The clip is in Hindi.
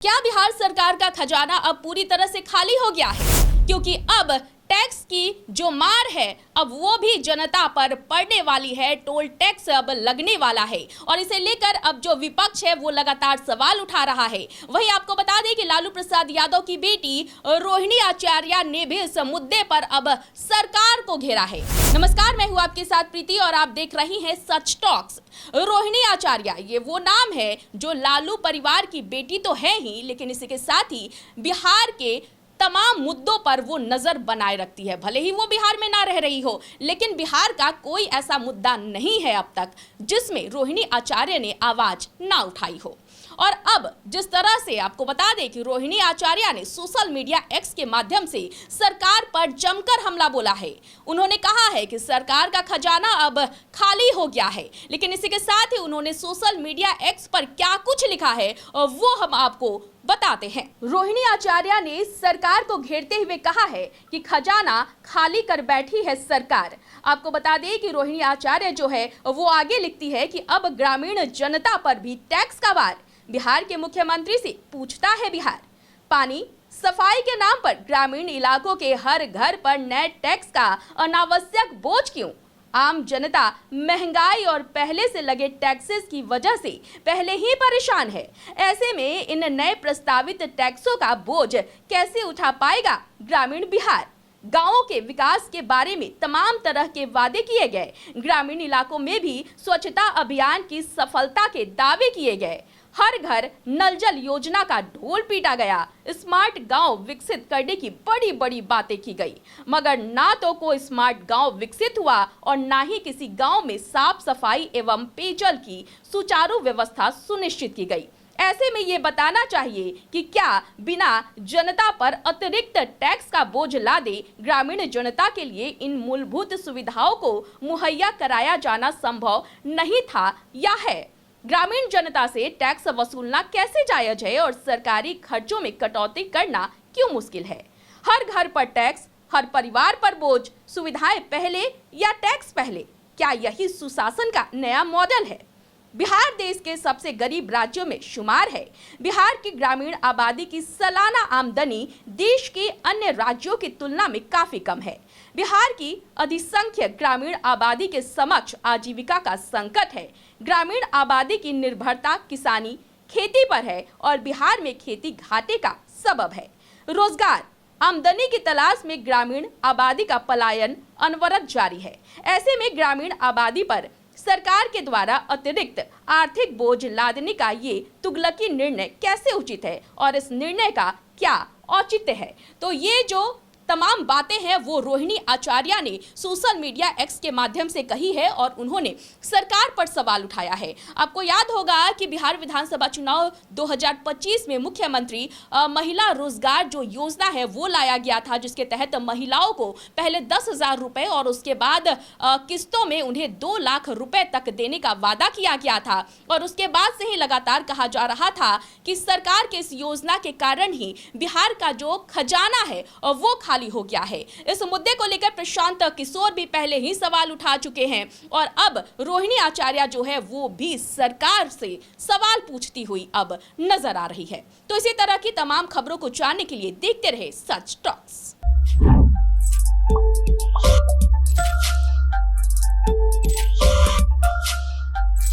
क्या बिहार सरकार का खजाना अब पूरी तरह से खाली हो गया है? क्योंकि अब टैक्स की जो मार है अब वो भी जनता पर पड़ने वाली है। टोल टैक्स अब लगने वाला है और इसे लेकर अब जो विपक्ष है वो लगातार सवाल उठा रहा है। वहीं आपको बता दें कि लालू प्रसाद यादव की बेटी रोहिणी आचार्य ने भी इस मुद्दे पर अब सरकार को घेरा है। नमस्कार, मैं हूं आपके साथ प्रीति और आप देख रही हैं सच टॉक्स। रोहिणी आचार्य ये वो नाम है जो लालू परिवार की बेटी तो है ही, लेकिन इसी के साथ ही बिहार के तमाम मुद्दों पर वो नजर बनाए रखती है। भले ही वो बिहार में ना रह रही हो, लेकिन बिहार का कोई ऐसा मुद्दा नहीं है अब तक जिसमें रोहिणी आचार्य ने आवाज ना उठाई हो। और अब जिस तरह से आपको बता दें कि रोहिणी आचार्य ने सोशल मीडिया एक्स के माध्यम से सरकार पर जमकर हमला बोला है। उन्होंने कहा है कि सरकार का खजाना अब खाली हो गया है, लेकिन इसी के साथ ही उन्होंने सोशल मीडिया एक्स पर क्या कुछ लिखा है वो हम आपको बताते हैं। रोहिणी आचार्य ने सरकार को घेरते हुए कहा है कि खजाना खाली कर बैठी है सरकार। आपको बता दें कि रोहिणी आचार्य जो है वो आगे लिखती है कि अब ग्रामीण जनता पर भी टैक्स का वार। बिहार के मुख्यमंत्री से पूछता है बिहार, पानी सफाई के नाम पर ग्रामीण इलाकों के हर घर पर नए टैक्स का अनावश्यक बोझ क्यों? आम जनता महंगाई और पहले से लगे टैक्सेस की वजह से पहले ही परेशान है। ऐसे में इन नए प्रस्तावित टैक्सों का बोझ कैसे उठा पाएगा ग्रामीण बिहार? गांवों के विकास के बारे में तमाम तरह के वादे किए गए। ग्रामीण इलाकों में भी स्वच्छता अभियान की सफलता के दावे किए गए। हर घर नल जल योजना का ढोल पीटा गया। स्मार्ट गांव विकसित करने की बड़ी बड़ी बातें की गई, मगर ना तो कोई स्मार्ट गांव विकसित हुआ और ना ही किसी गांव में साफ सफाई एवं पेयजल की सुचारू व्यवस्था सुनिश्चित की गई। ऐसे में ये बताना चाहिए कि क्या बिना जनता पर अतिरिक्त टैक्स का बोझ लादे ग्रामीण जनता के लिए इन मूलभूत सुविधाओं को मुहैया कराया जाना संभव नहीं था या है? ग्रामीण जनता से टैक्स वसूलना कैसे जायज है और सरकारी खर्चों में कटौती करना क्यों मुश्किल है? हर घर पर टैक्स, हर परिवार पर बोझ, सुविधाएं पहले या टैक्स पहले? क्या यही सुशासन का नया मॉडल है? बिहार देश के सबसे गरीब राज्यों में शुमार है। बिहार की ग्रामीण आबादी की सालाना आमदनी देश के अन्य राज्यों की तुलना में काफी कम है। बिहार की अधिसंख्यक ग्रामीण आबादी के समक्ष आजीविका का संकट है। ग्रामीण आबादी की निर्भरता किसानी, खेती पर है और बिहार में खेती घाटे का सबब है। रोजगार, आमदनी की तलाश में ग्रामीण आबादी का पलायन अनवरत जारी है। ऐसे में ग्रामीण आबादी पर सरकार के द्वारा अतिरिक्त आर्थिक बोझ लादने का ये तुगलकी निर्णय कैसे उचित है और इस निर्णय का क्या औचित्य है? तो ये जो तमाम बातें हैं वो रोहिणी आचार्य ने सोशल मीडिया एक्स के माध्यम से कही है और उन्होंने सरकार पर सवाल उठाया है। आपको याद होगा कि बिहार विधानसभा चुनाव 2025 में मुख्यमंत्री महिला रोजगार जो योजना है वो लाया गया था, जिसके तहत महिलाओं को पहले 10,000 रुपए और उसके बाद किस्तों में उन्हें 2 लाख रुपए तक देने का वादा किया गया था। और उसके बाद से ही लगातार कहा जा रहा था कि सरकार के इस योजना के कारण ही बिहार का जो खजाना है वो हो गया है। इस मुद्दे को लेकर प्रशांत किशोर भी पहले ही सवाल उठा चुके हैं और अब रोहिणी आचार्य जो है वो भी सरकार से सवाल पूछती हुई अब नजर आ रही है। तो इसी तरह की तमाम खबरों को जानने के लिए देखते रहे सच टॉक्स।